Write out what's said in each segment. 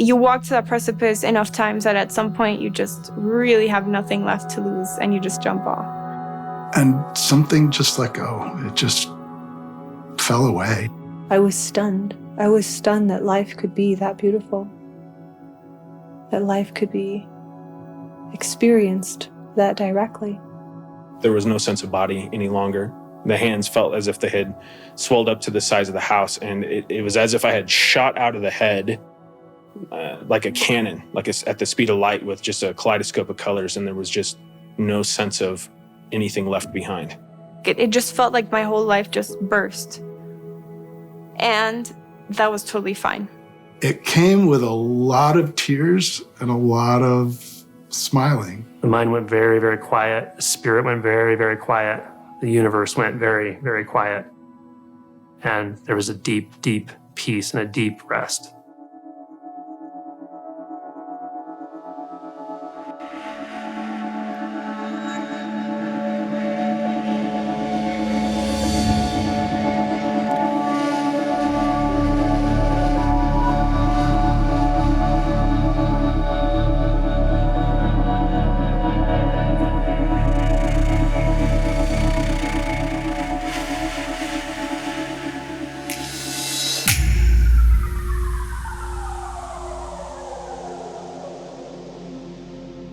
you walk to that precipice enough times that at some point you just really have nothing left to lose and you just jump off. And something just let go. It just fell away. I was stunned. I was stunned that life could be that beautiful. That life could be experienced that directly. There was no sense of body any longer. The hands felt as if they had swelled up to the size of the house, and it was as if I had shot out of the head like a cannon, at the speed of light with just a kaleidoscope of colors, and there was just no sense of anything left behind. It just felt like my whole life just burst. And that was totally fine. It came with a lot of tears and a lot of smiling. The mind went very, very quiet. The spirit went very, very quiet. The universe went very, very quiet. And there was a deep, deep peace and a deep rest.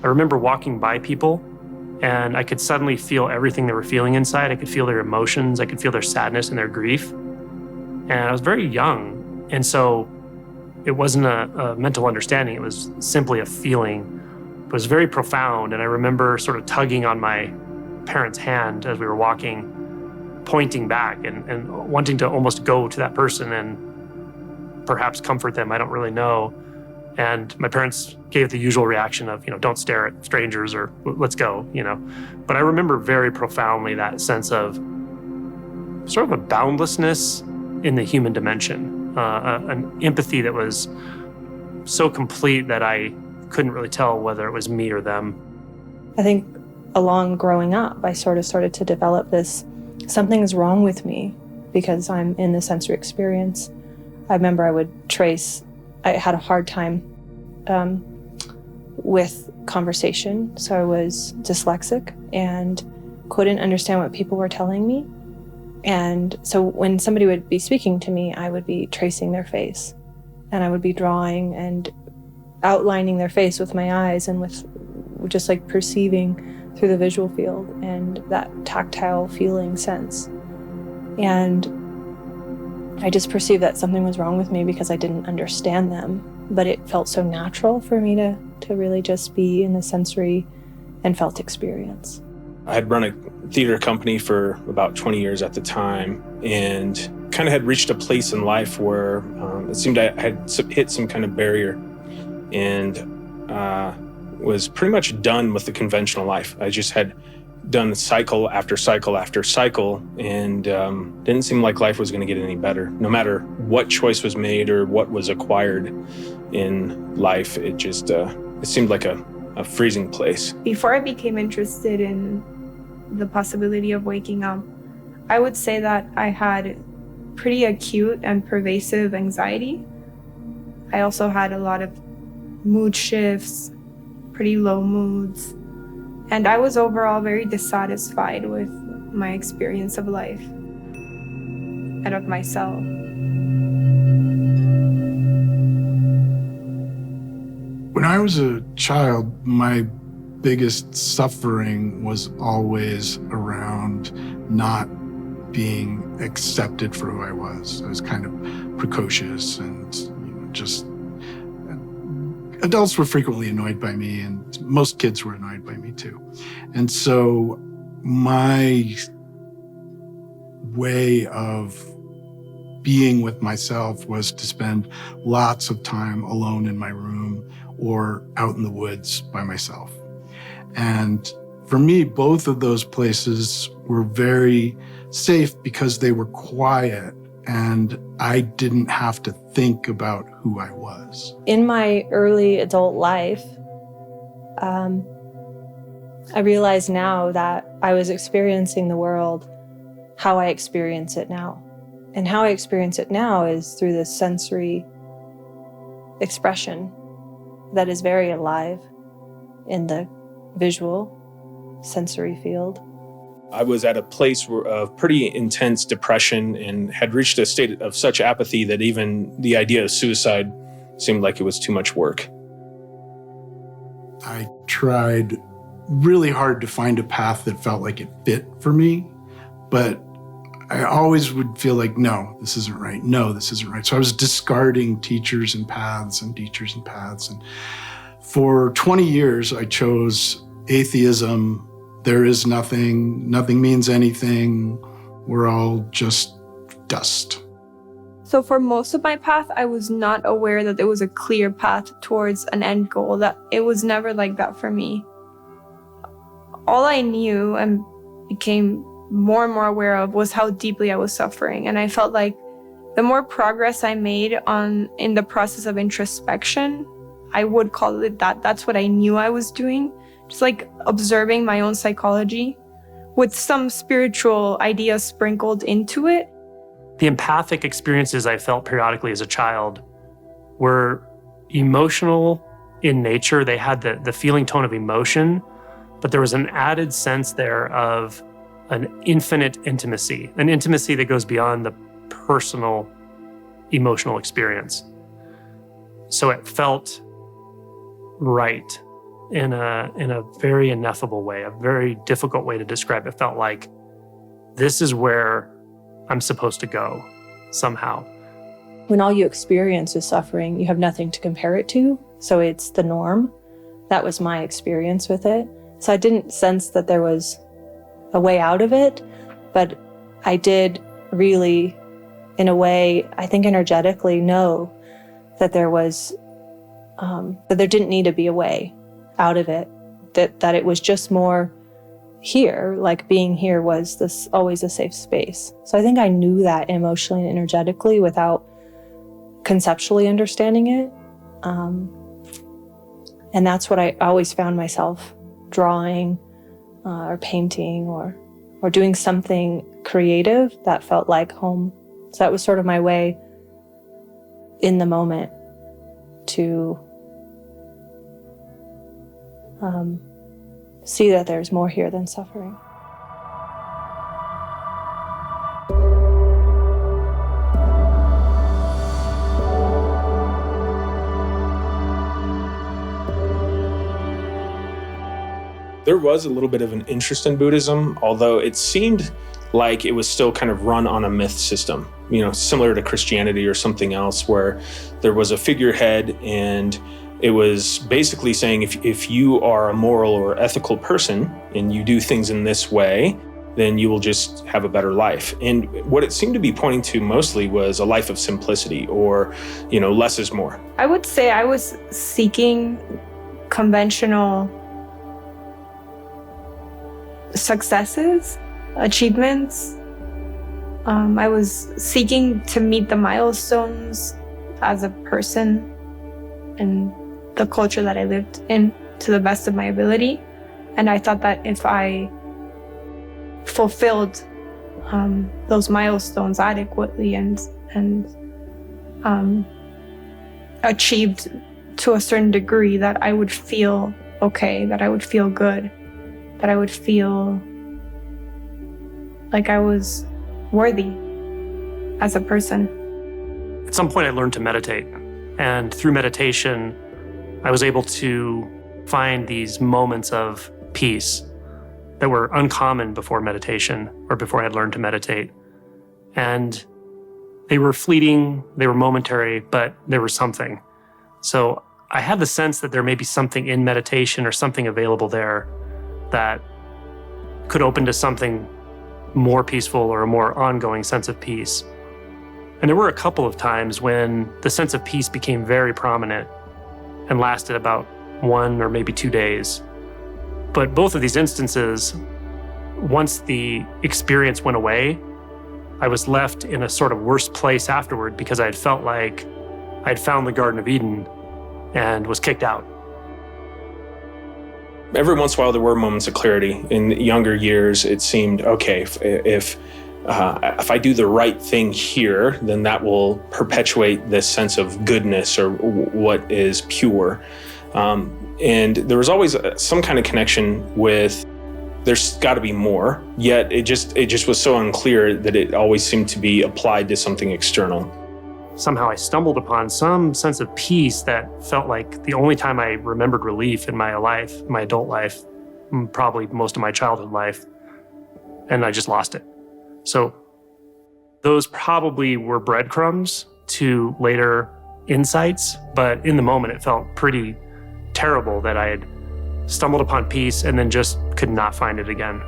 I remember walking by people and I could suddenly feel everything they were feeling inside. I could feel their emotions. I could feel their sadness and their grief. And I was very young. And so it wasn't a mental understanding. It was simply a feeling. It was very profound. And I remember sort of tugging on my parents' hand as we were walking, pointing back and wanting to almost go to that person and perhaps comfort them. I don't really know. And my parents gave the usual reaction of, don't stare at strangers or let's go, But I remember very profoundly that sense of sort of a boundlessness in the human dimension, an empathy that was so complete that I couldn't really tell whether it was me or them. I think along growing up, I sort of started to develop this, something's wrong with me because I'm in the sensory experience. I remember I had a hard time with conversation. So I was dyslexic and couldn't understand what people were telling me. And so when somebody would be speaking to me, I would be tracing their face and I would be drawing and outlining their face with my eyes and with just like perceiving through the visual field and that tactile feeling sense. And I just perceived that something was wrong with me because I didn't understand them, but it felt so natural for me to really just be in the sensory and felt experience. I had run a theater company for about 20 years at the time and kind of had reached a place in life where it seemed I had hit some kind of barrier and was pretty much done with the conventional life. I just had done cycle after cycle after cycle and didn't seem like life was going to get any better. No matter what choice was made or what was acquired in life, it just it seemed like a freezing place. Before I became interested in the possibility of waking up, I would say that I had pretty acute and pervasive anxiety. I also had a lot of mood shifts, pretty low moods. And I was overall very dissatisfied with my experience of life and of myself. When I was a child, my biggest suffering was always around not being accepted for who I was. I was kind of precocious and just adults were frequently annoyed by me and most kids were annoyed by me too. And so my way of being with myself was to spend lots of time alone in my room or out in the woods by myself. And for me, both of those places were very safe because they were quiet and I didn't have to think about who I was. In my early adult life, I realize now that I was experiencing the world how I experience it now. And how I experience it now is through this sensory expression that is very alive in the visual, sensory field. I was at a place of pretty intense depression and had reached a state of such apathy that even the idea of suicide seemed like it was too much work. I tried really hard to find a path that felt like it fit for me, but I always would feel like, no, this isn't right. No, this isn't right. So I was discarding teachers and paths and teachers and paths. And for 20 years, I chose atheism. There is nothing. Nothing means anything. We're all just dust. So for most of my path, I was not aware that there was a clear path towards an end goal, that it was never like that for me. All I knew and became more and more aware of was how deeply I was suffering. And I felt like the more progress I made in the process of introspection, I would call it that. That's what I knew I was doing. Just like observing my own psychology with some spiritual ideas sprinkled into it. The empathic experiences I felt periodically as a child were emotional in nature. They had the feeling tone of emotion, but there was an added sense there of an infinite intimacy, an intimacy that goes beyond the personal emotional experience. So it felt right in a very ineffable way, a very difficult way to describe it. It felt like this is where I'm supposed to go somehow. When all you experience is suffering, you have nothing to compare it to, so it's the norm. That was my experience with it. So I didn't sense that there was a way out of it, but I did really, in a way, I think energetically know that there was, that there didn't need to be a way out of it, that it was just more here, like being here was this always a safe space. So I think I knew that emotionally and energetically without conceptually understanding it. And that's what I always found myself drawing or painting or doing something creative that felt like home. So that was sort of my way in the moment to see that there's more here than suffering. There was a little bit of an interest in Buddhism, although it seemed like it was still kind of run on a myth system, similar to Christianity or something else, where there was a figurehead and it was basically saying if you are a moral or ethical person and you do things in this way, then you will just have a better life. And what it seemed to be pointing to mostly was a life of simplicity or, less is more. I would say I was seeking conventional successes, achievements. I was seeking to meet the milestones as a person and the culture that I lived in to the best of my ability. And I thought that if I fulfilled those milestones adequately and achieved to a certain degree, that I would feel okay, that I would feel good, that I would feel like I was worthy as a person. At some point I learned to meditate, and through meditation I was able to find these moments of peace that were uncommon before meditation or before I had learned to meditate. And they were fleeting, they were momentary, but there was something. So I had the sense that there may be something in meditation or something available there that could open to something more peaceful or a more ongoing sense of peace. And there were a couple of times when the sense of peace became very prominent and lasted about 1 or maybe 2 days. But both of these instances, once the experience went away, I was left in a sort of worse place afterward because I had felt like I'd found the Garden of Eden and was kicked out. Every once in a while, there were moments of clarity. In younger years, it seemed, okay, if if I do the right thing here, then that will perpetuate this sense of goodness or what is pure. And there was always some kind of connection with there's got to be more, yet it just was so unclear that it always seemed to be applied to something external. Somehow I stumbled upon some sense of peace that felt like the only time I remembered relief in my life, my adult life, probably most of my childhood life, and I just lost it. So those probably were breadcrumbs to later insights, but in the moment it felt pretty terrible that I had stumbled upon peace and then just could not find it again.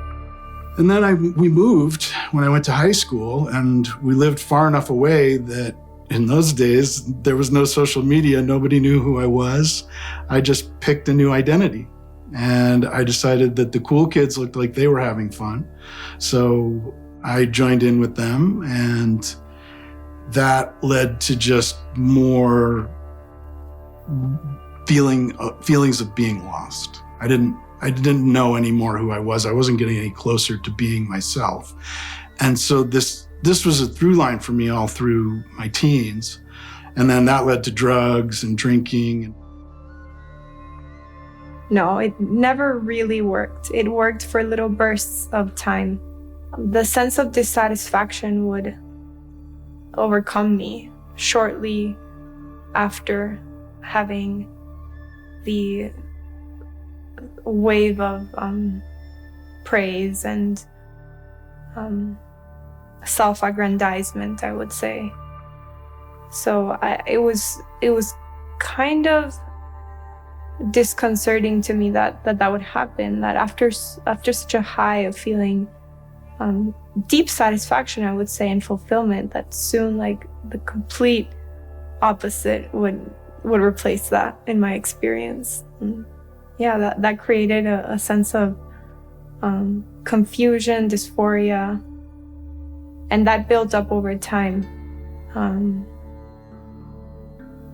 And then we moved when I went to high school, and we lived far enough away that in those days, there was no social media. Nobody knew who I was. I just picked a new identity. And I decided that the cool kids looked like they were having fun. So I joined in with them, and that led to just more feelings of being lost. I didn't know anymore who I was. I wasn't getting any closer to being myself. And so this was a through line for me all through my teens. And then that led to drugs and drinking. No, it never really worked. It worked for little bursts of time. The sense of dissatisfaction would overcome me shortly after having the wave of praise and self-aggrandizement, I would say. So it was kind of disconcerting to me that would happen, that after such a high of feeling deep satisfaction, I would say, and fulfillment, that soon like the complete opposite would replace that in my experience. And yeah, that created a sense of confusion, dysphoria, and that built up over time.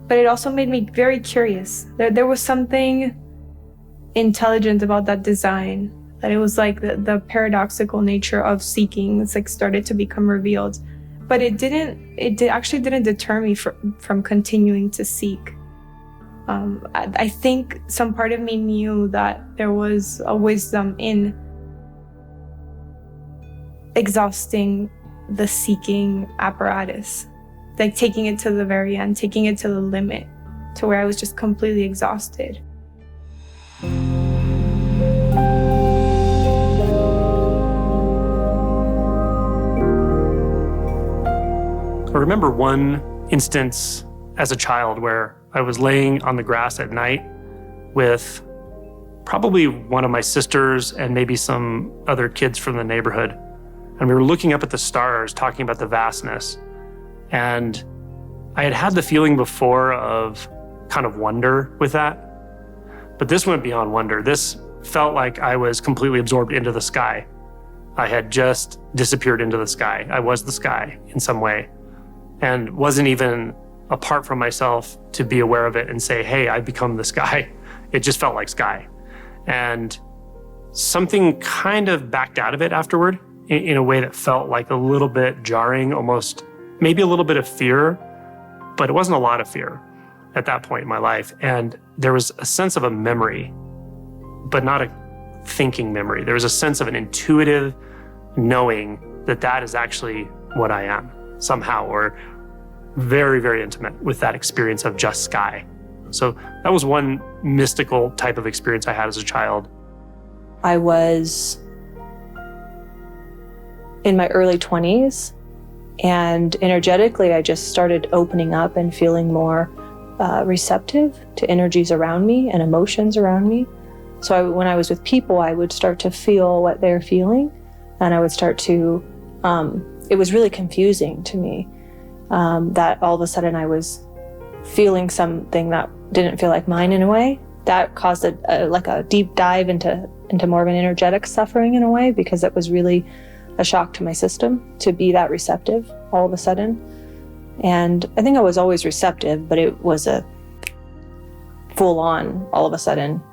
But it also made me very curious. There was something intelligent about that design, that it was like the paradoxical nature of seeking. It's like started to become revealed, but it actually didn't deter me from continuing to seek. I think some part of me knew that there was a wisdom in exhausting the seeking apparatus, like taking it to the very end, taking it to the limit, to where I was just completely exhausted. I remember one instance as a child where I was laying on the grass at night with probably one of my sisters and maybe some other kids from the neighborhood. And we were looking up at the stars, talking about the vastness. And I had the feeling before of kind of wonder with that. But this went beyond wonder. This felt like I was completely absorbed into the sky. I had just disappeared into the sky. I was the sky in some way, and wasn't even apart from myself to be aware of it and say, hey, I've become the sky. It just felt like sky. And something kind of backed out of it afterward in a way that felt like a little bit jarring, almost maybe a little bit of fear, but it wasn't a lot of fear at that point in my life. And there was a sense of a memory, but not a thinking memory. There was a sense of an intuitive knowing that that is actually what I am somehow, or very, very intimate with that experience of just sky. So that was one mystical type of experience I had as a child. I was in my early 20s, and energetically, I just started opening up and feeling more receptive to energies around me and emotions around me. So when I was with people, I would start to feel what they're feeling, and I would start to, it was really confusing to me that all of a sudden I was feeling something that didn't feel like mine in a way. That caused a deep dive into more of an energetic suffering in a way, because it was really a shock to my system to be that receptive all of a sudden. And I think I was always receptive, but it was a full on, all of a sudden,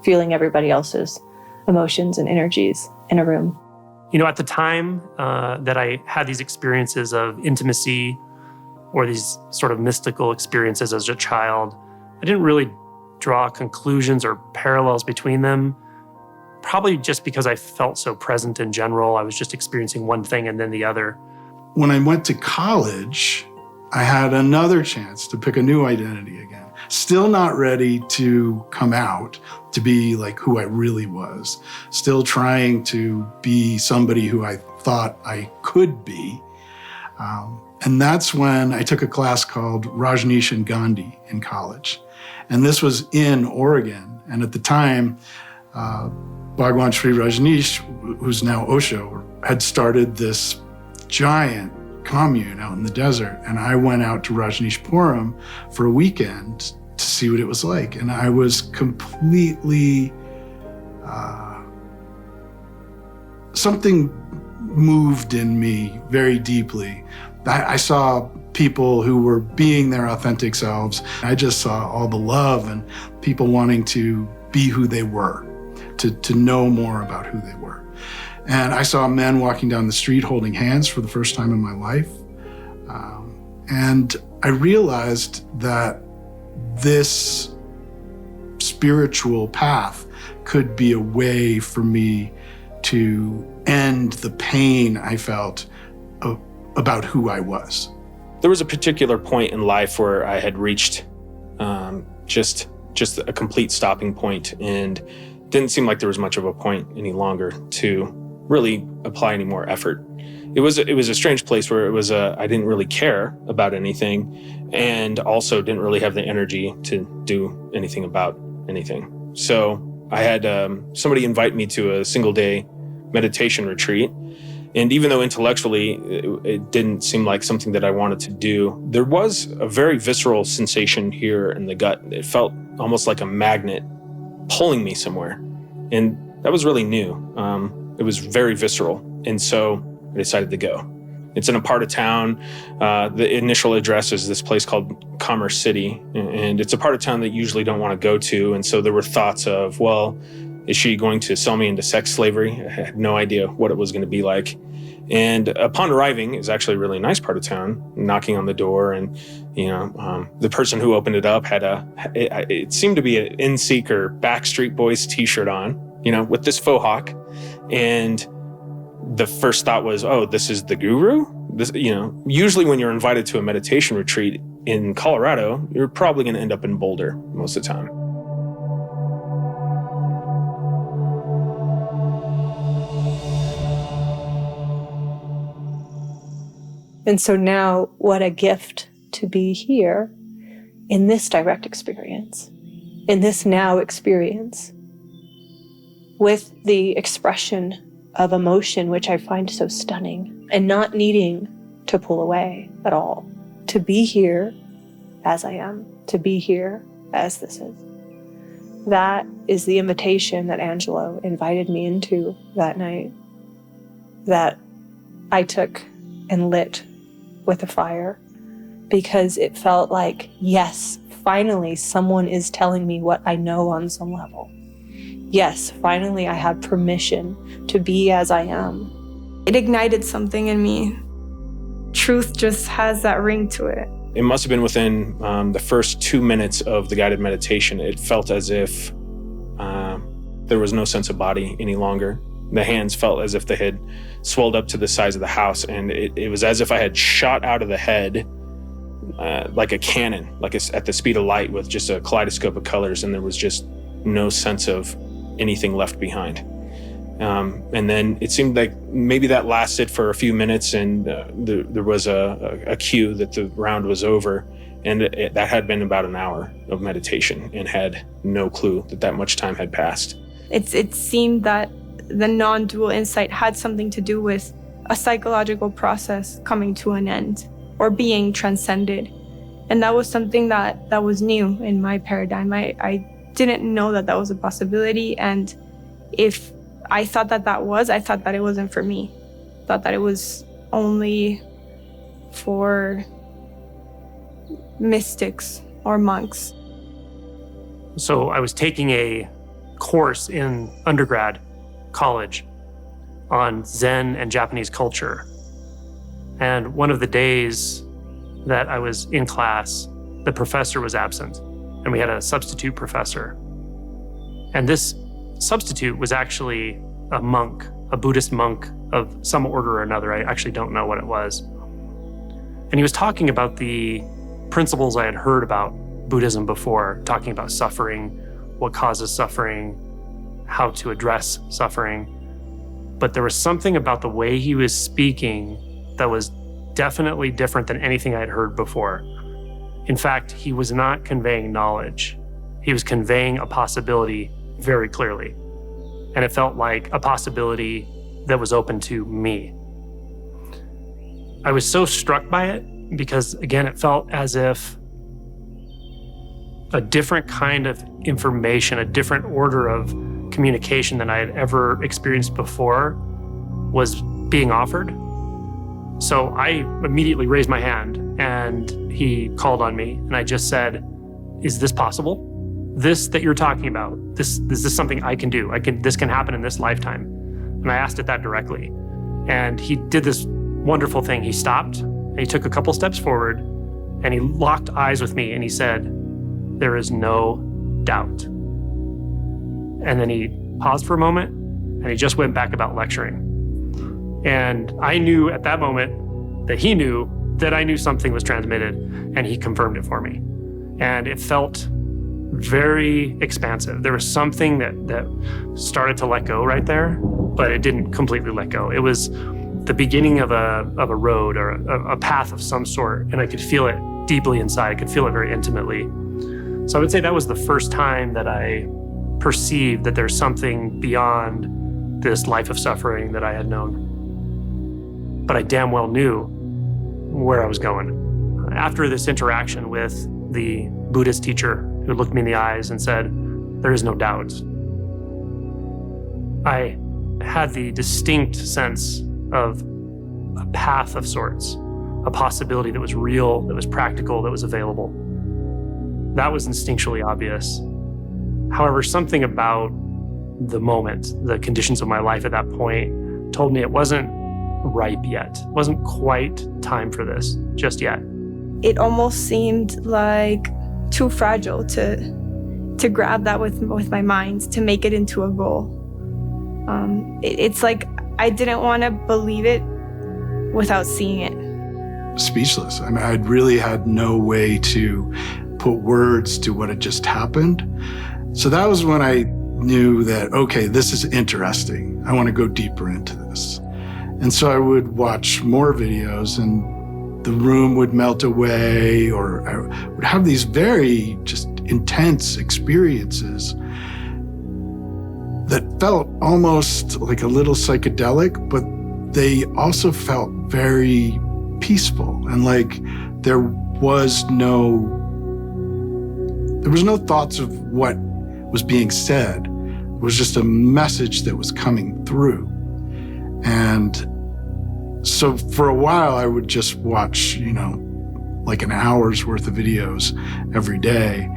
feeling everybody else's emotions and energies in a room. At the time that I had these experiences of intimacy or these sort of mystical experiences as a child, I didn't really draw conclusions or parallels between them, probably just because I felt so present in general. I was just experiencing one thing and then the other. When I went to college, I had another chance to pick a new identity again. Still not ready to come out to be like who I really was. Still trying to be somebody who I thought I could be. And that's when I took a class called Rajneesh and Gandhi in college. And this was in Oregon. And at the time, Bhagwan Sri Rajneesh, who's now Osho, had started this giant commune out in the desert. And I went out to Rajneeshpuram for a weekend to see what it was like. And I was completely, something moved in me very deeply. I saw people who were being their authentic selves. I just saw all the love and people wanting to be who they were, to know more about who they were. And I saw men walking down the street holding hands for the first time in my life. And I realized that this spiritual path could be a way for me to end the pain I felt about who I was. There was a particular point in life where I had reached just a complete stopping point, and didn't seem like there was much of a point any longer to really apply any more effort. It was a strange place where I didn't really care about anything, and also didn't really have the energy to do anything about anything. So I had somebody invite me to a single-day meditation retreat. And even though intellectually it didn't seem like something that I wanted to do, there was a very visceral sensation here in the gut. It felt almost like a magnet pulling me somewhere. And that was really new. It was very visceral. And so I decided to go. It's in a part of town. The initial address is this place called Commerce City. And it's a part of town that you usually don't want to go to. And so there were thoughts of, well, is she going to sell me into sex slavery? I had no idea what it was going to be like. And upon arriving, it was actually a really nice part of town, knocking on the door. And, the person who opened it up had it seemed to be an NSYNC or Backstreet Boys t-shirt on, with this faux hawk. And the first thought was, oh, this is the guru? Usually when you're invited to a meditation retreat in Colorado, you're probably going to end up in Boulder most of the time. And so now, what a gift to be here in this direct experience, in this now experience, with the expression of emotion, which I find so stunning, and not needing to pull away at all. To be here as I am, to be here as this is. That is the invitation that Angelo invited me into that night, that I took and lit with a fire, because it felt like, yes, finally someone is telling me what I know on some level. Yes, finally I have permission to be as I am. It ignited something in me. Truth just has that ring to it. It must have been within the first 2 minutes of the guided meditation. It felt as if there was no sense of body any longer. The hands felt as if they had swelled up to the size of the house, and it was as if I had shot out of the head like a cannon, at the speed of light with just a kaleidoscope of colors, and there was just no sense of anything left behind. And then it seemed like maybe that lasted for a few minutes, and there was a cue that the round was over, and that had been about an hour of meditation, and had no clue that much time had passed. It seemed that the non-dual insight had something to do with a psychological process coming to an end or being transcended. And that was something that was new in my paradigm. I didn't know that was a possibility. And if I thought that was, I thought that it wasn't for me. I thought that it was only for mystics or monks. So I was taking a course in undergrad college on Zen and Japanese culture. And one of the days that I was in class, the professor was absent, and we had a substitute professor. And this substitute was actually a monk, a Buddhist monk of some order or another. I actually don't know what it was. And he was talking about the principles I had heard about Buddhism before, talking about suffering, what causes suffering, how to address suffering. But there was something about the way he was speaking that was definitely different than anything I'd heard before. In fact, he was not conveying knowledge. He was conveying a possibility very clearly. And it felt like a possibility that was open to me. I was so struck by it because, again, it felt as if a different kind of information, a different order of communication than I had ever experienced before was being offered. So I immediately raised my hand and he called on me and I just said, "Is this possible? This that you're talking about, is this something I can do? This can happen in this lifetime." And I asked it that directly. And he did this wonderful thing. He stopped and he took a couple steps forward and he locked eyes with me and he said, "There is no doubt." And then he paused for a moment and he just went back about lecturing. And I knew at that moment that he knew that I knew something was transmitted, and he confirmed it for me. And it felt very expansive. There was something that started to let go right there, but it didn't completely let go. It was the beginning of a road or a path of some sort, and I could feel it deeply inside. I could feel it very intimately. So I would say that was the first time that I perceived that there's something beyond this life of suffering that I had known. But I damn well knew where I was going. After this interaction with the Buddhist teacher who looked me in the eyes and said, "There is no doubt," I had the distinct sense of a path of sorts, a possibility that was real, that was practical, that was available. That was instinctually obvious. However, something about the moment, the conditions of my life at that point, told me it wasn't ripe yet. It wasn't quite time for this just yet. It almost seemed like too fragile to grab that with my mind, to make it into a goal. It's like I didn't want to believe it without seeing it. Speechless. I mean, I'd really had no way to put words to what had just happened. So that was when I knew that, okay, this is interesting. I want to go deeper into this. And so I would watch more videos and the room would melt away, or I would have these very just intense experiences that felt almost like a little psychedelic, but they also felt very peaceful and like there was no thoughts of what was being said. It was just a message that was coming through. And so for a while I would just watch, like an hour's worth of videos every day.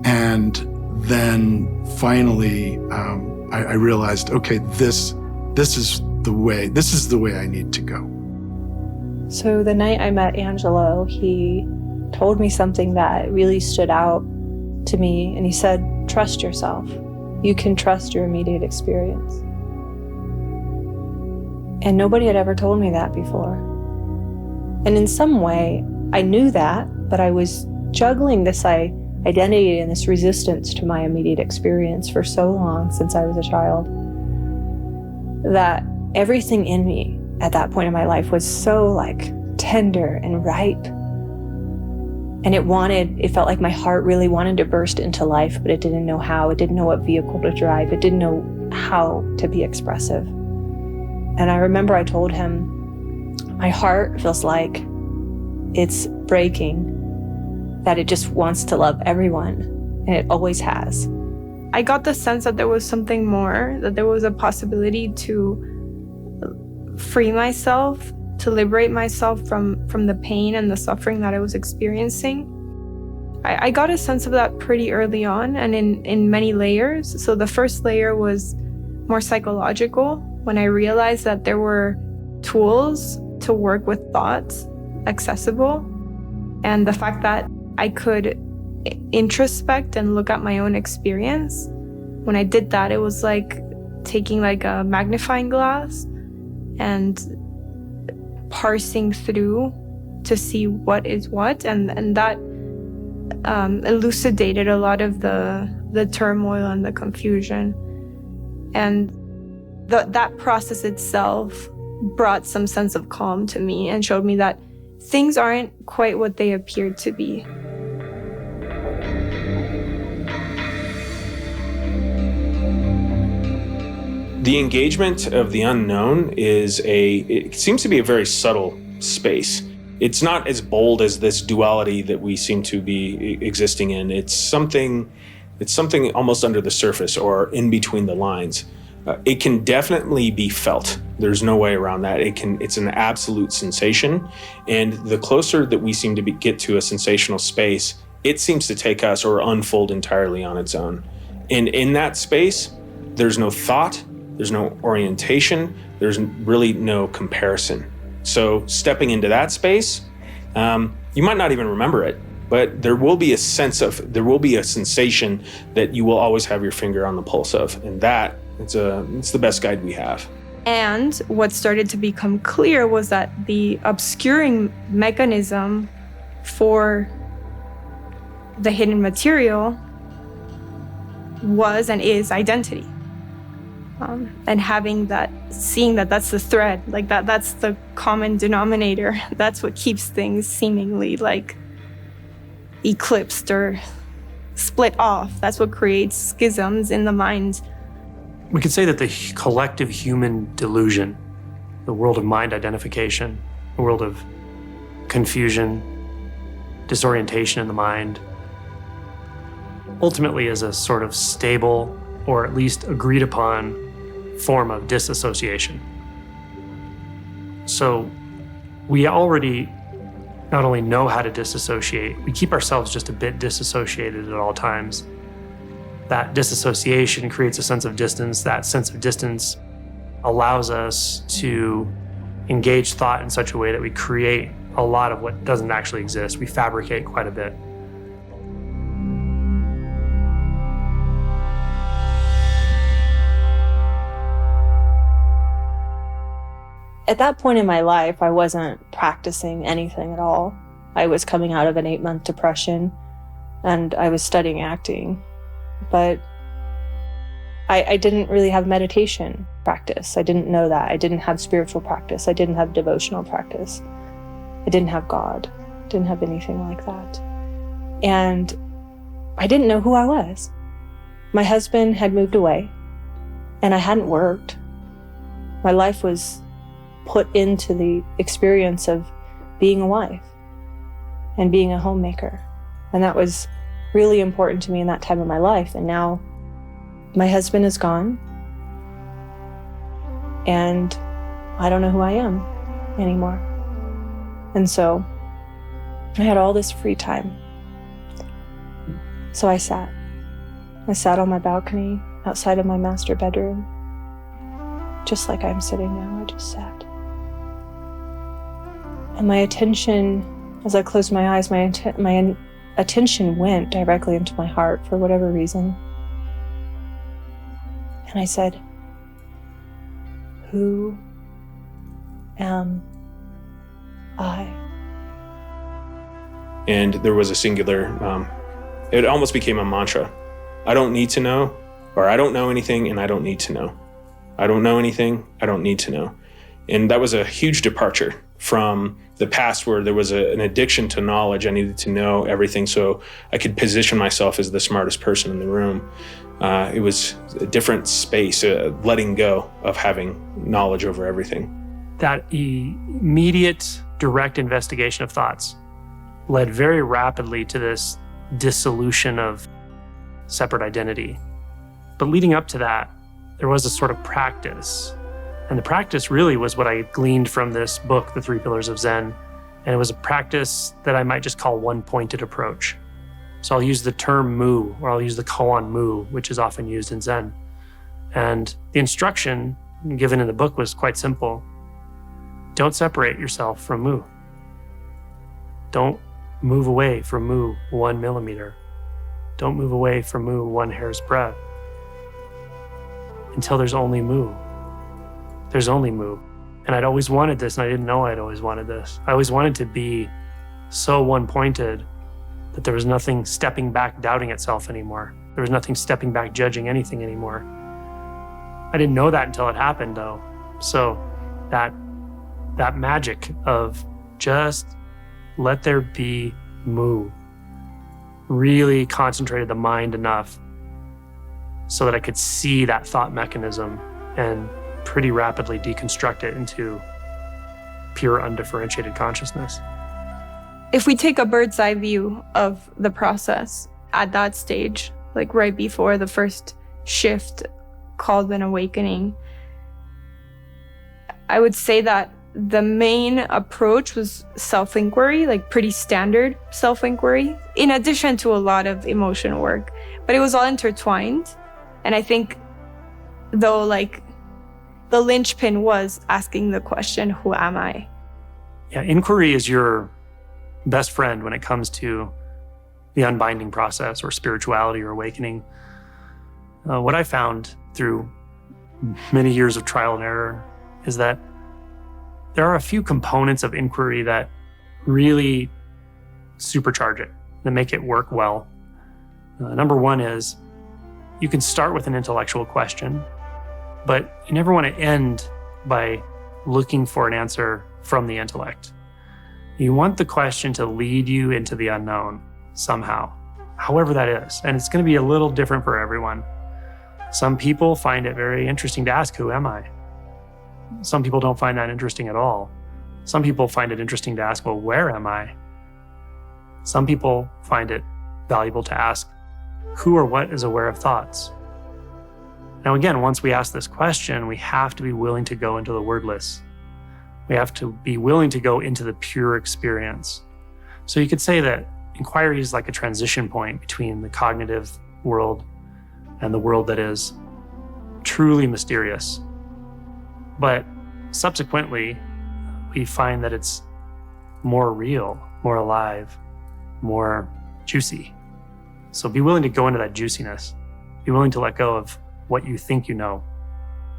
And then finally, I realized, okay, this is the way I need to go. So the night I met Angelo, he told me something that really stood out to me. And he said, "Trust yourself. You can trust your immediate experience." And nobody had ever told me that before. And in some way, I knew that, but I was juggling this identity and this resistance to my immediate experience for so long since I was a child that everything in me at that point in my life was so tender and ripe. And it felt like my heart really wanted to burst into life, but it didn't know how. It didn't know what vehicle to drive. It didn't know how to be expressive. And I remember I told him, my heart feels like it's breaking, that it just wants to love everyone, and it always has. I got the sense that there was something more, that there was a possibility to free myself, to liberate myself from the pain and the suffering that I was experiencing. I got a sense of that pretty early on and in many layers. So the first layer was more psychological. when I realized that there were tools to work with thoughts accessible, and the fact that I could introspect and look at my own experience. When I did that, it was like taking like a magnifying glass and parsing through to see what is what, and that elucidated a lot of the turmoil and the confusion. And that process itself brought some sense of calm to me and showed me that things aren't quite what they appear to be. The engagement of the unknown it seems to be a very subtle space. It's not as bold as this duality that we seem to be existing in. It's something almost under the surface or in between the lines. It can definitely be felt. There's no way around that. It's an absolute sensation. And the closer that we seem to get to a sensational space, it seems to take us or unfold entirely on its own. And in that space, there's no thought, there's no orientation, there's really no comparison. So stepping into that space, you might not even remember it, but there will be a sensation that you will always have your finger on the pulse of. And that, it's the best guide we have. And what started to become clear was that the obscuring mechanism for the hidden material was and is identity. And seeing that that's the thread, like that's the common denominator. That's what keeps things seemingly like eclipsed or split off. That's what creates schisms in the mind. We could say that the collective human delusion, the world of mind identification, the world of confusion, disorientation in the mind, ultimately is a sort of stable or at least agreed upon form of disassociation. So we already not only know how to disassociate, we keep ourselves just a bit disassociated at all times. That disassociation creates a sense of distance. That sense of distance allows us to engage thought in such a way that we create a lot of what doesn't actually exist. We fabricate quite a bit. At that point in my life, I wasn't practicing anything at all. I was coming out of an 8-month depression and I was studying acting, but I didn't really have meditation practice. I didn't know that. I didn't have spiritual practice. I didn't have devotional practice. I didn't have God. I didn't have anything like that. And I didn't know who I was. My husband had moved away and I hadn't worked. My life was put into the experience of being a wife and being a homemaker. And that was really important to me in that time of my life. And now my husband is gone and I don't know who I am anymore. And so I had all this free time. So I sat on my balcony outside of my master bedroom, just like I'm sitting now. I just sat. And my attention, as I closed my eyes, my attention went directly into my heart for whatever reason. And I said, "Who am I?" And there was a singular, it almost became a mantra. I don't need to know, or I don't know anything and I don't need to know. I don't know anything, I don't need to know. And that was a huge departure from the past where there was an addiction to knowledge. I needed to know everything so I could position myself as the smartest person in the room. It was a different space, letting go of having knowledge over everything. That immediate, direct investigation of thoughts led very rapidly to this dissolution of separate identity. But leading up to that, there was a sort of practice. And the practice really was what I gleaned from this book, The 3 Pillars of Zen. And it was a practice that I might just call one-pointed approach. So I'll use the term mu, or I'll use the koan mu, which is often used in Zen. And the instruction given in the book was quite simple. Don't separate yourself from mu. Don't move away from mu 1 millimeter. Don't move away from mu 1 hair's breadth until there's only mu. There's only mu. And I'd always wanted this, and I didn't know I'd always wanted this. I always wanted to be so one-pointed that there was nothing stepping back, doubting itself anymore. There was nothing stepping back, judging anything anymore. I didn't know that until it happened, though. So that magic of just let there be mu really concentrated the mind enough so that I could see that thought mechanism and pretty rapidly deconstruct it into pure undifferentiated consciousness. If we take a bird's eye view of the process at that stage, like right before the first shift called an awakening, I would say that the main approach was self-inquiry, like pretty standard self-inquiry, in addition to a lot of emotional work, but it was all intertwined. And I think though, like, the linchpin was asking the question, who am I? Yeah, inquiry is your best friend when it comes to the unbinding process or spirituality or awakening. What I found through many years of trial and error is that there are a few components of inquiry that really supercharge it, that make it work well. Number one is you can start with an intellectual question, but you never want to end by looking for an answer from the intellect. You want the question to lead you into the unknown somehow, however that is. And it's going to be a little different for everyone. Some people find it very interesting to ask, who am I? Some people don't find that interesting at all. Some people find it interesting to ask, well, where am I? Some people find it valuable to ask, who or what is aware of thoughts? Now, again, once we ask this question, we have to be willing to go into the wordless. We have to be willing to go into the pure experience. So you could say that inquiry is like a transition point between the cognitive world and the world that is truly mysterious. But subsequently, we find that it's more real, more alive, more juicy. So be willing to go into that juiciness. Be willing to let go of what you think you know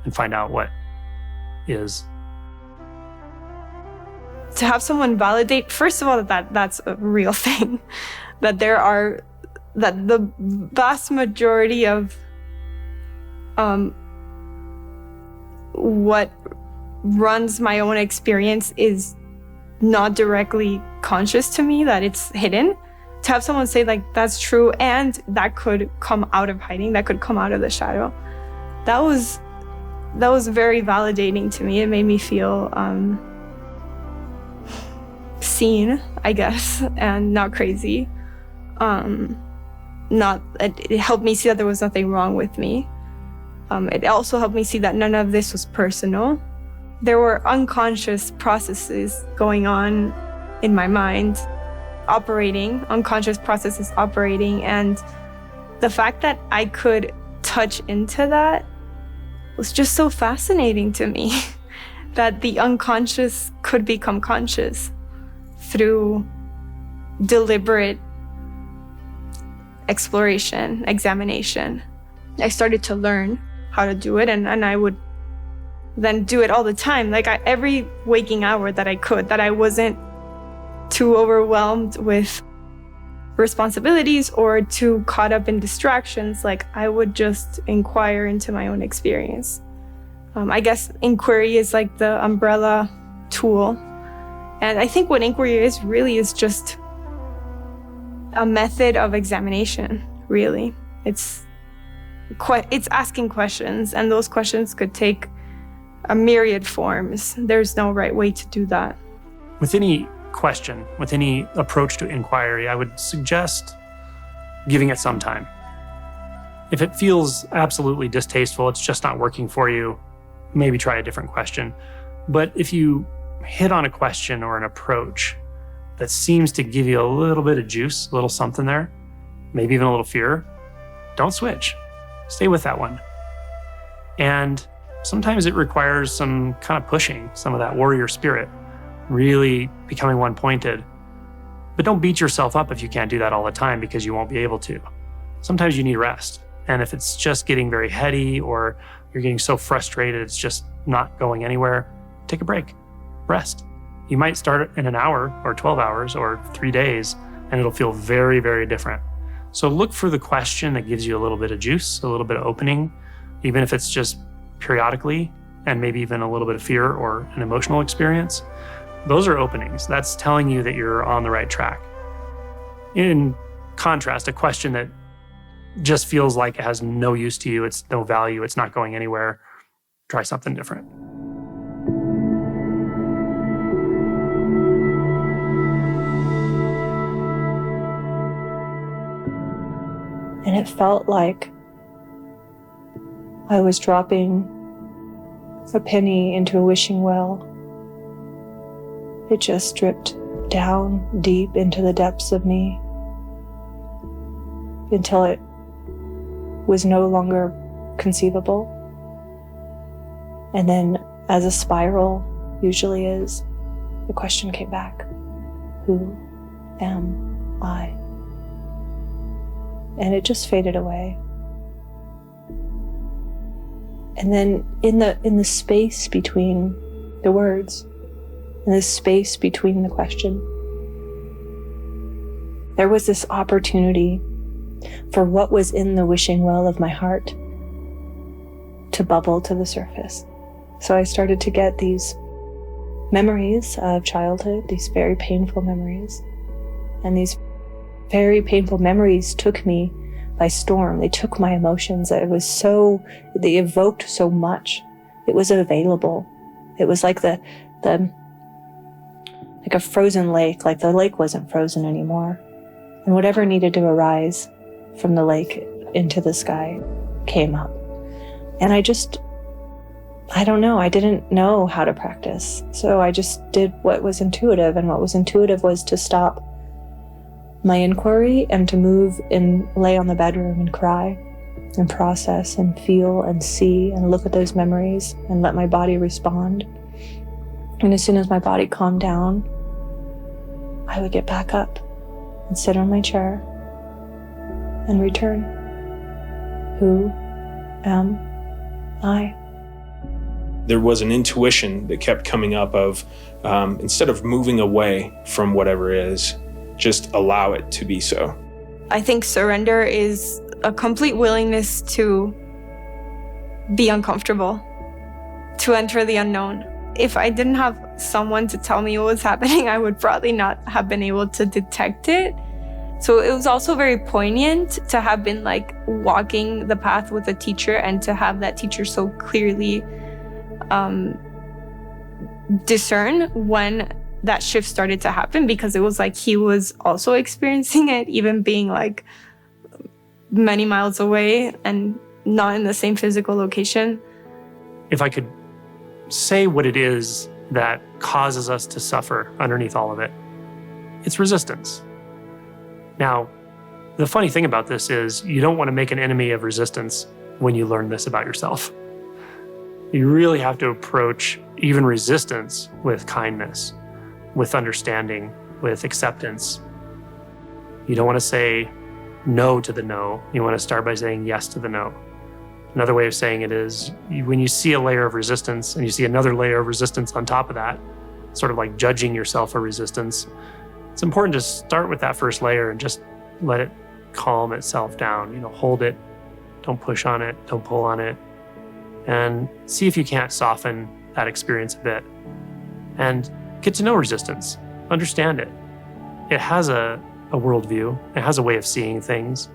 and find out what is. To have someone validate, first of all, that's a real thing, that the vast majority of what runs my own experience is not directly conscious to me, that it's hidden. To have someone say, like, that's true, and that could come out of hiding, that could come out of the shadow, that was very validating to me. It made me feel seen, I guess, and not crazy. It helped me see that there was nothing wrong with me. It also helped me see that none of this was personal. There were unconscious processes going on in my mind, unconscious processes operating, and the fact that I could touch into that was just so fascinating to me, that the unconscious could become conscious through deliberate exploration, examination. I started to learn how to do it, and I would then do it all the time. Like every waking hour that I could, that I wasn't too overwhelmed with responsibilities or too caught up in distractions, like I would just inquire into my own experience. I guess inquiry is like the umbrella tool. And I think what inquiry is really is just a method of examination, really. It's asking questions, and those questions could take a myriad forms. There's no right way to do that. With any question, with any approach to inquiry, I would suggest giving it some time. If it feels absolutely distasteful, it's just not working for you, maybe try a different question. But if you hit on a question or an approach that seems to give you a little bit of juice, a little something there, maybe even a little fear, don't switch. Stay with that one. And sometimes it requires some kind of pushing, some of that warrior spirit, really becoming one-pointed. But don't beat yourself up if you can't do that all the time, because you won't be able to. Sometimes you need rest. And if it's just getting very heady or you're getting so frustrated it's just not going anywhere, take a break, rest. You might start in an hour or 12 hours or 3 days, and it'll feel very, very different. So look for the question that gives you a little bit of juice, a little bit of opening, even if it's just periodically, and maybe even a little bit of fear or an emotional experience. Those are openings. That's telling you that you're on the right track. In contrast, a question that just feels like it has no use to you, it's no value, it's not going anywhere, try something different. And it felt like I was dropping a penny into a wishing well. It just dripped down deep into the depths of me until it was no longer conceivable. And then, as a spiral usually is, the question came back: who am I? And it just faded away. And then in the space between the words, in the space between the question, there was this opportunity for what was in the wishing well of my heart to bubble to the surface. So I started to get these memories of childhood, these very painful memories. And these very painful memories took me by storm. They took my emotions. They evoked so much. It was available. It was like like a frozen lake, like the lake wasn't frozen anymore. And whatever needed to arise from the lake into the sky came up. And I don't know, I didn't know how to practice. So I just did what was intuitive, and what was intuitive was to stop my inquiry and to move and lay on the bedroom and cry and process and feel and see and look at those memories and let my body respond. And as soon as my body calmed down, I would get back up and sit on my chair and return. Who am I? There was an intuition that kept coming up of instead of moving away from whatever is, just allow it to be so. I think surrender is a complete willingness to be uncomfortable, to enter the unknown. If I didn't have someone to tell me what was happening, I would probably not have been able to detect it. So it was also very poignant to have been like walking the path with a teacher and to have that teacher so clearly discern when that shift started to happen, because it was like he was also experiencing it, even being like many miles away and not in the same physical location. If I could say what it is that causes us to suffer underneath all of it, it's resistance. Now, the funny thing about this is you don't want to make an enemy of resistance when you learn this about yourself. You really have to approach even resistance with kindness, with understanding, with acceptance. You don't want to say no to the no. You want to start by saying yes to the no. Another way of saying it is when you see a layer of resistance and you see another layer of resistance on top of that, sort of like judging yourself for resistance, it's important to start with that first layer and just let it calm itself down. Hold it, don't push on it, don't pull on it, and see if you can't soften that experience a bit. And get to know resistance, understand it. It has a worldview, it has a way of seeing things,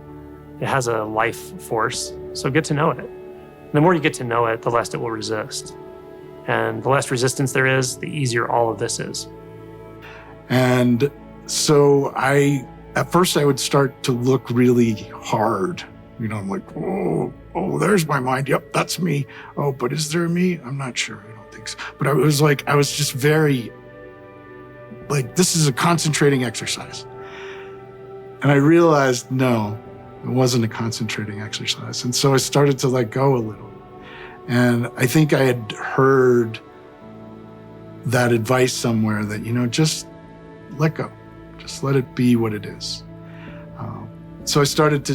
it has a life force, so get to know it. And the more you get to know it, the less it will resist. And the less resistance there is, the easier all of this is. And so at first I would start to look really hard. I'm like, oh, there's my mind. Yep, that's me. Oh, but is there a me? I'm not sure. I don't think so. But I was just very like, this is a concentrating exercise. And I realized, no, it wasn't a concentrating exercise. And so I started to let go a little. And I think I had heard that advice somewhere that, just let go. Just let it be what it is. So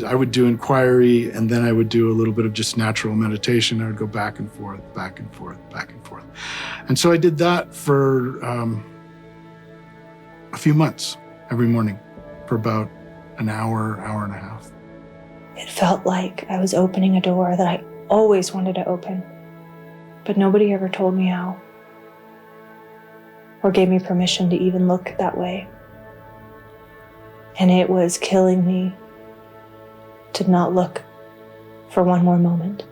I would do inquiry, and then I would do a little bit of just natural meditation. I would go back and forth, back and forth, back and forth. And so I did that for a few months every morning for about an hour, hour and a half. It felt like I was opening a door that I always wanted to open, but nobody ever told me how or gave me permission to even look that way. And it was killing me to not look for one more moment.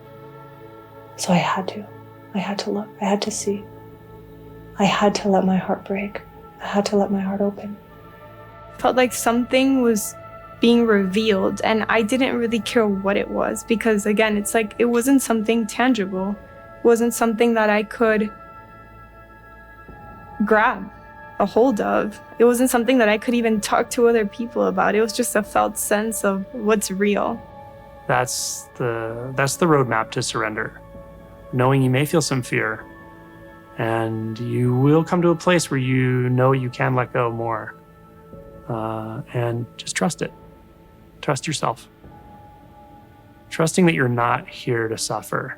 So I had to look, I had to see. I had to let my heart break. I had to let my heart open. Felt like something was being revealed, and I didn't really care what it was, because again, it's like it wasn't something tangible. It wasn't something that I could grab a hold of. It wasn't something that I could even talk to other people about. It was just a felt sense of what's real. That's the roadmap to surrender. Knowing you may feel some fear, and you will come to a place where you know you can let go more. And just trust it. Trust yourself. Trusting that you're not here to suffer.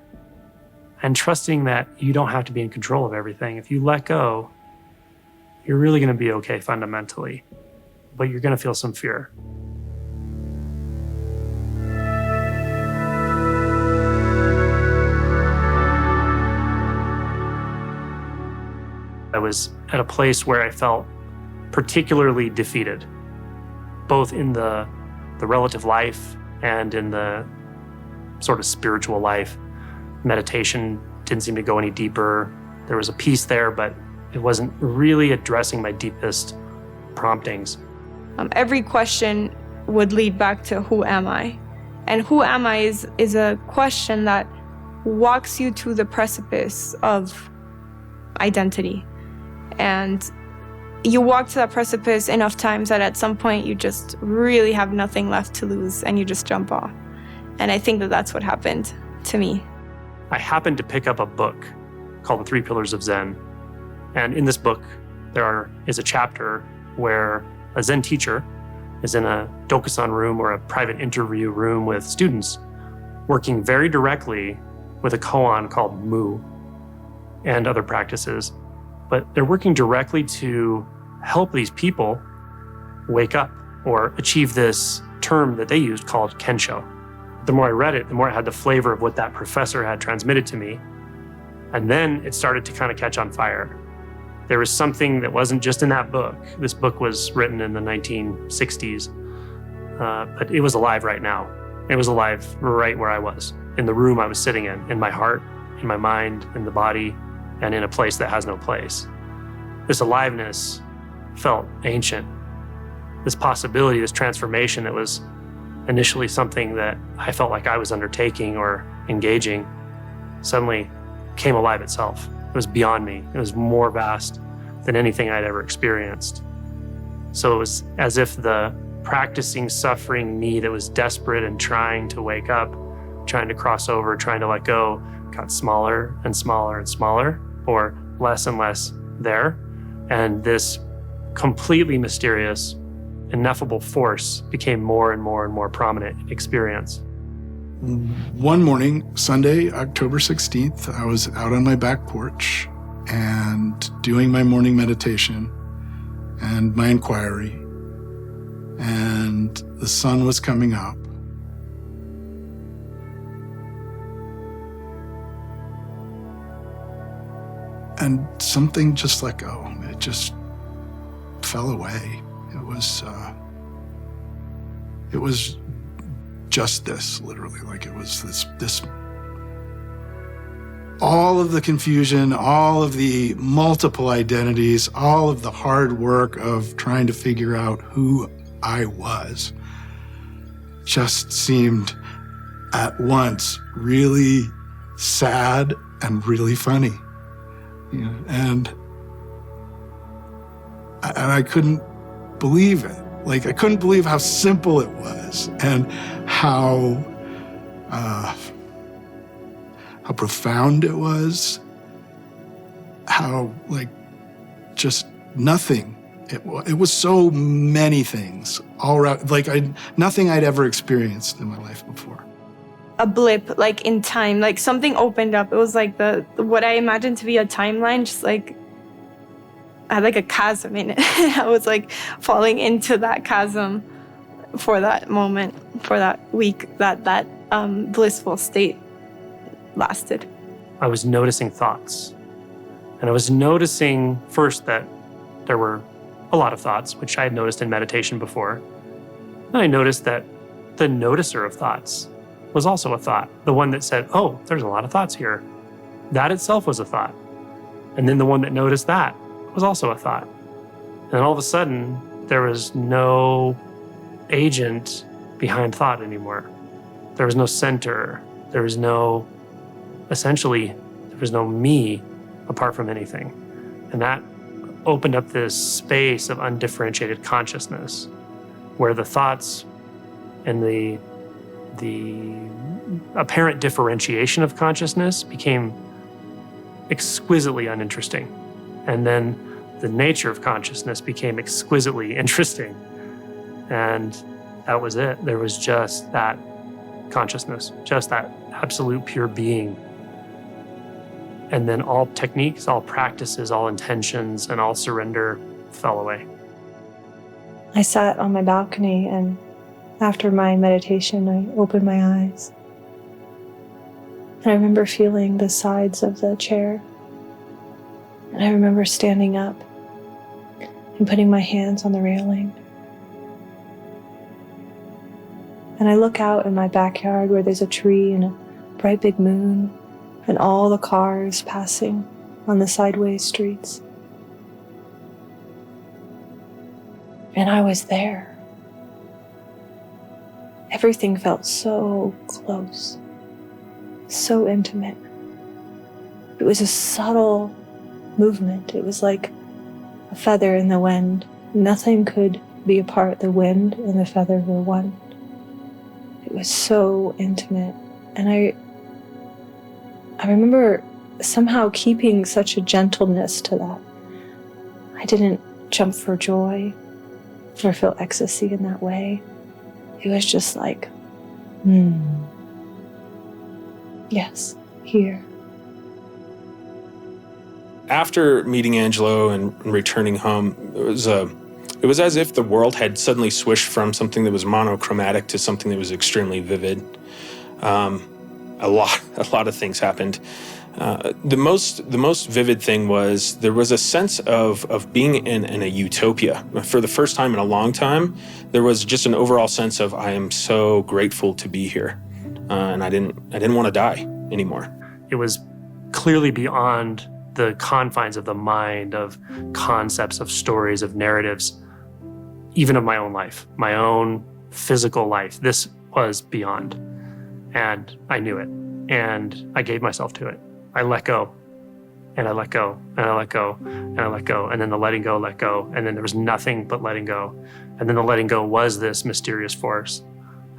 And trusting that you don't have to be in control of everything. If you let go, you're really going to be okay fundamentally, but you're going to feel some fear. I was at a place where I felt particularly defeated, both in the relative life and in the sort of spiritual life. Meditation didn't seem to go any deeper. There was a peace there, but it wasn't really addressing my deepest promptings. Every question would lead back to who am I? And who am I is a question that walks you to the precipice of identity. And you walk to that precipice enough times that at some point you just really have nothing left to lose and you just jump off. And I think that that's what happened to me. I happened to pick up a book called The Three Pillars of Zen. And in this book, there is a chapter where a Zen teacher is in a Dokusan room or a private interview room with students, working very directly with a koan called Mu and other practices. But they're working directly to help these people wake up or achieve this term that they used called Kensho. The more I read it, the more it had the flavor of what that professor had transmitted to me. And then it started to kind of catch on fire. There was something that wasn't just in that book. This book was written in the 1960s, but it was alive right now. It was alive right where I was, in the room I was sitting in my heart, in my mind, in the body, and in a place that has no place. This aliveness felt ancient. This possibility, this transformation that was initially something that I felt like I was undertaking or engaging, suddenly came alive itself. It was beyond me. It was more vast than anything I'd ever experienced. So it was as if the practicing, suffering me that was desperate and trying to wake up, trying to cross over, trying to let go, got smaller and smaller and smaller, or less and less there. And this completely mysterious, ineffable force became more and more and more prominent in experience. One morning, Sunday, October 16th, I was out on my back porch and doing my morning meditation and my inquiry, and the sun was coming up. And something just let go. It just fell away. It was just this, literally, like it was this, all of the confusion, all of the multiple identities, all of the hard work of trying to figure out who I was just seemed at once really sad and really funny. You know, and I couldn't believe it. Like, I couldn't believe how simple it was and how how profound it was, how like just nothing. It was so many things all around, like nothing I'd ever experienced in my life before. A blip, like in time, like something opened up. It was like what I imagined to be a timeline, just like I had like a chasm in it. I was like falling into that chasm for that moment, for that week, that blissful state lasted. I was noticing thoughts. And I was noticing first that there were a lot of thoughts, which I had noticed in meditation before. And I noticed that the noticer of thoughts was also a thought. The one that said, oh, there's a lot of thoughts here. That itself was a thought. And then the one that noticed that was also a thought. And all of a sudden, there was no agent behind thought anymore. There was no center. There was no, essentially, there was no me apart from anything. And that opened up this space of undifferentiated consciousness where the thoughts and the apparent differentiation of consciousness became exquisitely uninteresting. And then the nature of consciousness became exquisitely interesting. And that was it. There was just that consciousness, just that absolute pure being. And then all techniques, all practices, all intentions, and all surrender fell away. I sat on my balcony, and after my meditation, I opened my eyes. And I remember feeling the sides of the chair. And I remember standing up and putting my hands on the railing. And I look out in my backyard where there's a tree and a bright big moon and all the cars passing on the sideways streets. And I was there. Everything felt so close, so intimate. It was a subtle movement. It was like a feather in the wind. Nothing could be apart. The wind and the feather were one. It was so intimate. And I remember somehow keeping such a gentleness to that. I didn't jump for joy or feel ecstasy in that way. It was just like, yes, here. After meeting Angelo and returning home, it was as if the world had suddenly switched from something that was monochromatic to something that was extremely vivid. A lot of things happened. The most vivid thing was there was a sense of being in a utopia. For the first time in a long time, there was just an overall sense of I am so grateful to be here, and I didn't want to die anymore. It was clearly beyond the confines of the mind, of concepts, of stories, of narratives, even of my own life, my own physical life. This was beyond, and I knew it, and I gave myself to it. I let go, and I let go, and I let go, and I let go, and then the letting go, let go, and then there was nothing but letting go. And then the letting go was this mysterious force.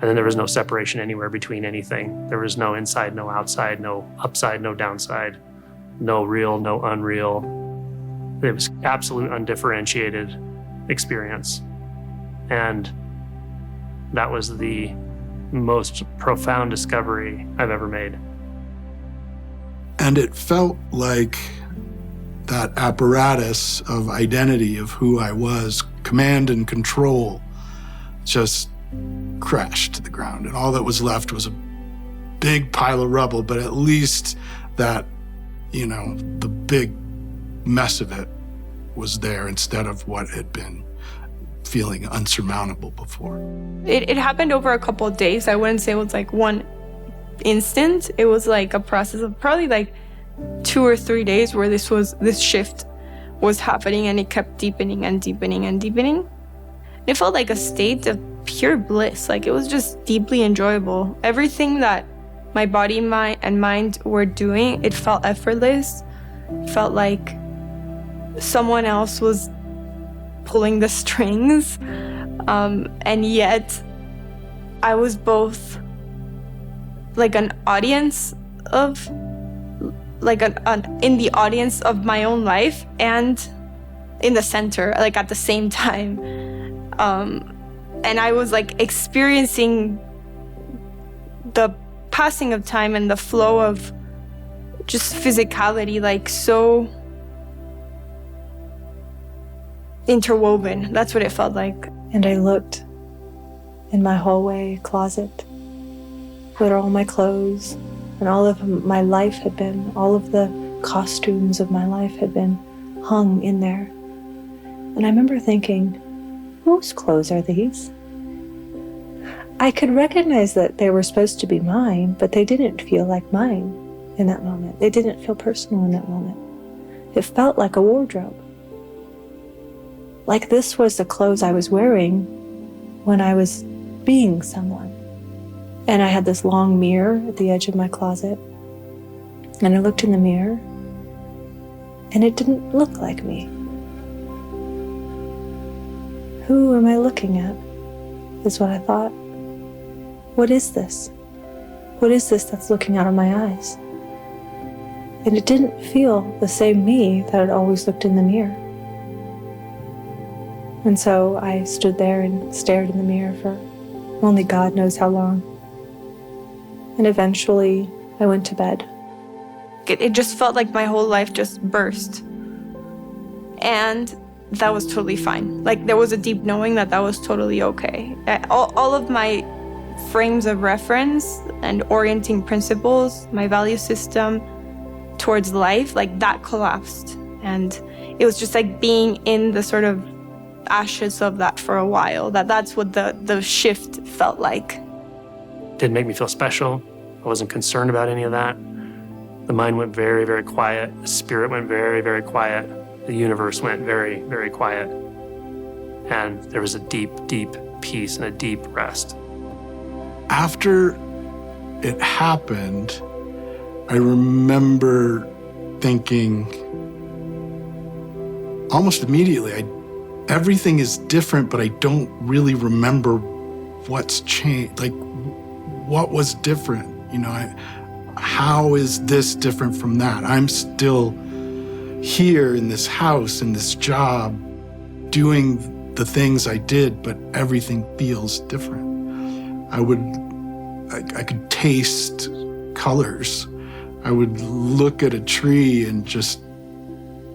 And then there was no separation anywhere between anything. There was no inside, no outside, no upside, no downside, no real, no unreal. It was absolute undifferentiated experience. And that was the most profound discovery I've ever made. And it felt like that apparatus of identity of who I was, command and control, just crashed to the ground. And all that was left was a big pile of rubble, but at least that, the big mess of it was there instead of what had been feeling unsurmountable before. It happened over a couple of days. I wouldn't say it was like one instant. It was like a process of probably like 2 or 3 days where this shift was happening, and it kept deepening and deepening and deepening. It felt like a state of pure bliss. Like it was just deeply enjoyable. Everything that my body, and mind were doing, it felt effortless. It felt like someone else was pulling the strings, and yet I was both like an audience of like in the audience of my own life and in the center, like at the same time. And I was like experiencing the passing of time and the flow of just physicality, like so interwoven. That's what it felt like. And I looked in my hallway closet where all my clothes and all of my life had been, all of the costumes of my life had been hung in there. And I remember thinking, whose clothes are these? I could recognize that they were supposed to be mine, but they didn't feel like mine in that moment. They didn't feel personal in that moment. It felt like a wardrobe. Like this was the clothes I was wearing when I was being someone. And I had this long mirror at the edge of my closet. And I looked in the mirror, and it didn't look like me. Who am I looking at? Is what I thought. What is this? What is this that's looking out of my eyes? And it didn't feel the same me that had always looked in the mirror. And so I stood there and stared in the mirror for only God knows how long. And eventually I went to bed. It just felt like my whole life just burst. And that was totally fine. Like there was a deep knowing that that was totally okay. All of my frames of reference and orienting principles, my value system towards life, like that collapsed. And it was just like being in the sort of ashes of that for a while. That's what the shift felt like. Didn't make me feel special. I wasn't concerned about any of that. The mind went very, very quiet. The spirit went very, very quiet. The universe went very, very quiet. And there was a deep, deep peace and a deep rest. After it happened, I remember thinking almost immediately, everything is different, but I don't really remember what's changed. Like, what was different? You know, how is this different from that? I'm still here in this house, in this job, doing the things I did, but everything feels different. I could taste colors. I would look at a tree and just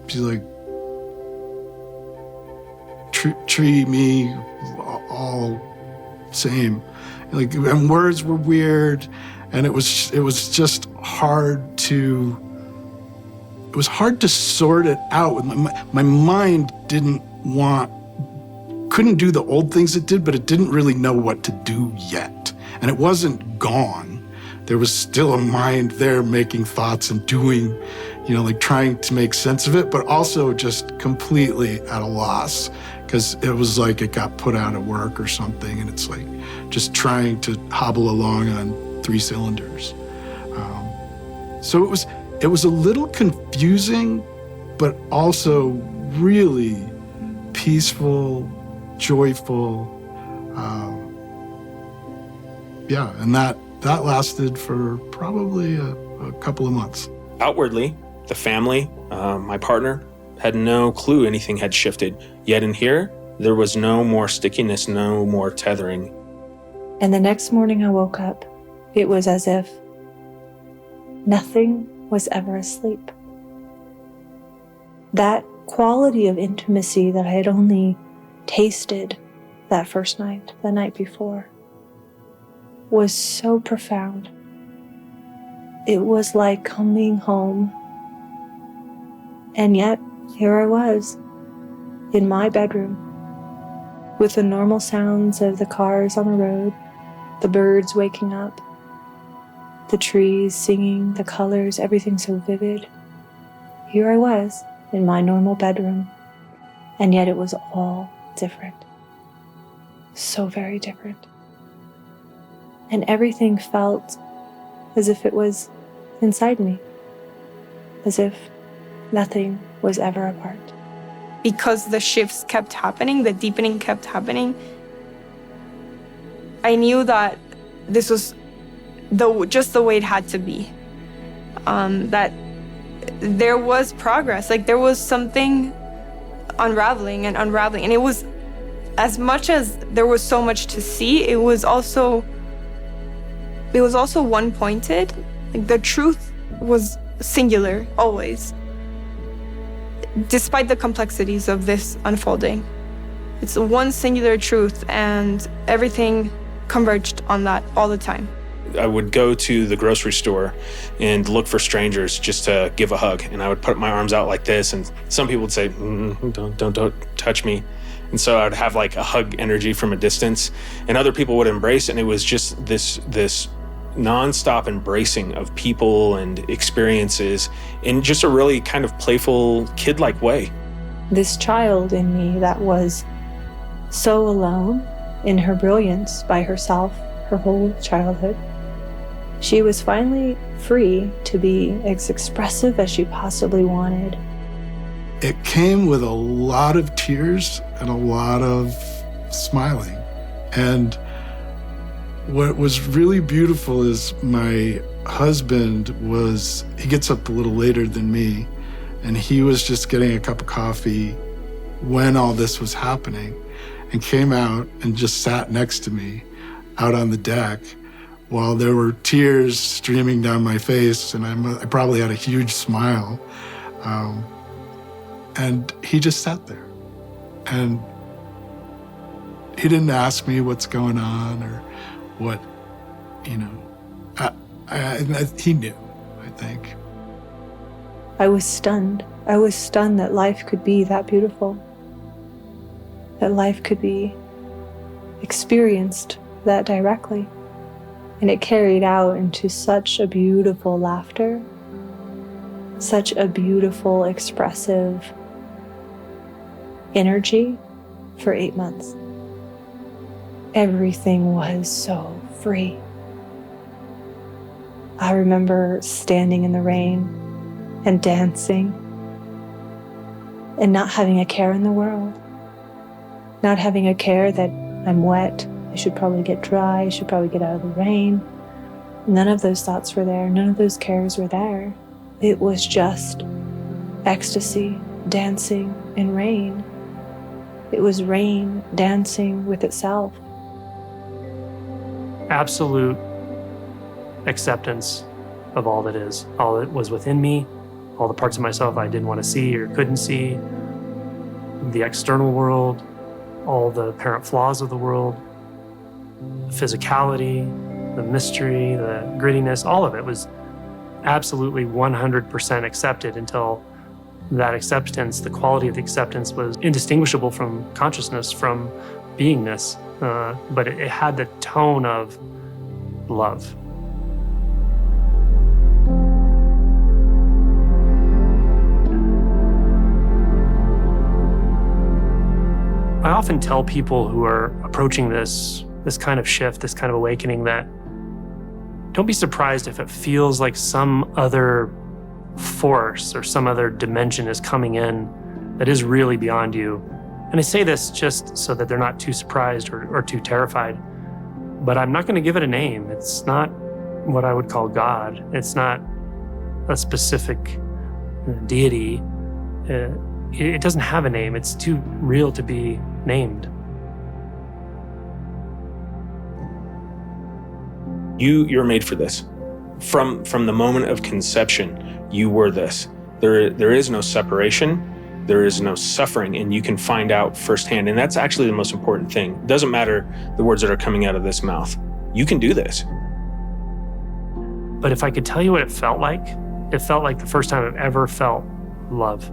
be like, tree, me, all same. Like, and words were weird, and it was just hard to. It was hard to sort it out. My mind couldn't do the old things it did, but it didn't really know what to do yet. And it wasn't gone. There was still a mind there making thoughts and doing, like trying to make sense of it, but also just completely at a loss, because it was like it got put out of work or something, and it's like just trying to hobble along on 3 cylinders. So it was a little confusing, but also really peaceful, joyful. And that lasted for probably a couple of months. Outwardly, the family, my partner, had no clue anything had shifted. Yet in here, there was no more stickiness, no more tethering. And the next morning I woke up, it was as if nothing was ever asleep. That quality of intimacy that I had only tasted that first night, the night before, was so profound. It was like coming home. And yet, here I was, in my bedroom, with the normal sounds of the cars on the road, the birds waking up, the trees singing, the colors, everything so vivid. Here I was, in my normal bedroom, and yet it was all different. So very different. And everything felt as if it was inside me, as if nothing was ever apart. Because the shifts kept happening, the deepening kept happening, I knew that this was just the way it had to be. That there was progress. Like, there was something unraveling. And it was, as much as there was so much to see, it was also one-pointed. Like, the truth was singular, always. Despite the complexities of this unfolding, it's one singular truth, and everything converged on that all the time. I would go to the grocery store and look for strangers just to give a hug. And I would put my arms out like this. And some people would say, don't touch me. And so I'd have like a hug energy from a distance, and other people would embrace. And it was just this nonstop embracing of people and experiences in just a really kind of playful, kid-like way. This child in me that was so alone in her brilliance by herself her whole childhood, she was finally free to be as expressive as she possibly wanted. It came with a lot of tears and a lot of smiling. And what was really beautiful is my husband he gets up a little later than me, and he was just getting a cup of coffee when all this was happening, and came out and just sat next to me out on the deck while there were tears streaming down my face, and I probably had a huge smile. And he just sat there. And he didn't ask me what's going on or what, he knew, I think. I was stunned. I was stunned that life could be that beautiful, that life could be experienced that directly. And it carried out into such a beautiful laughter, such a beautiful, expressive energy for 8 months. Everything was so free. I remember standing in the rain and dancing and not having a care in the world, not having a care that I'm wet, I should probably get dry, I should probably get out of the rain. None of those thoughts were there. None of those cares were there. It was just ecstasy, dancing in rain. It was rain dancing with itself. Absolute acceptance of all that is, all that was within me, all the parts of myself I didn't want to see or couldn't see, the external world, all the apparent flaws of the world, the physicality, the mystery, the grittiness, all of it was absolutely 100% accepted until that acceptance, the quality of the acceptance was indistinguishable from consciousness, from beingness, but it had the tone of love. I often tell people who are approaching this kind of shift, this kind of awakening, that don't be surprised if it feels like some other force or some other dimension is coming in that is really beyond you. And I say this just so that they're not too surprised or too terrified, but I'm not going to give it a name. It's not what I would call God. It's not a specific deity. It doesn't have a name. It's too real to be named. You're made for this. From the moment of conception, you were this. There is no separation, there is no suffering, and you can find out firsthand. And that's actually the most important thing. It doesn't matter the words that are coming out of this mouth. You can do this. But if I could tell you what it felt like the first time I've ever felt love.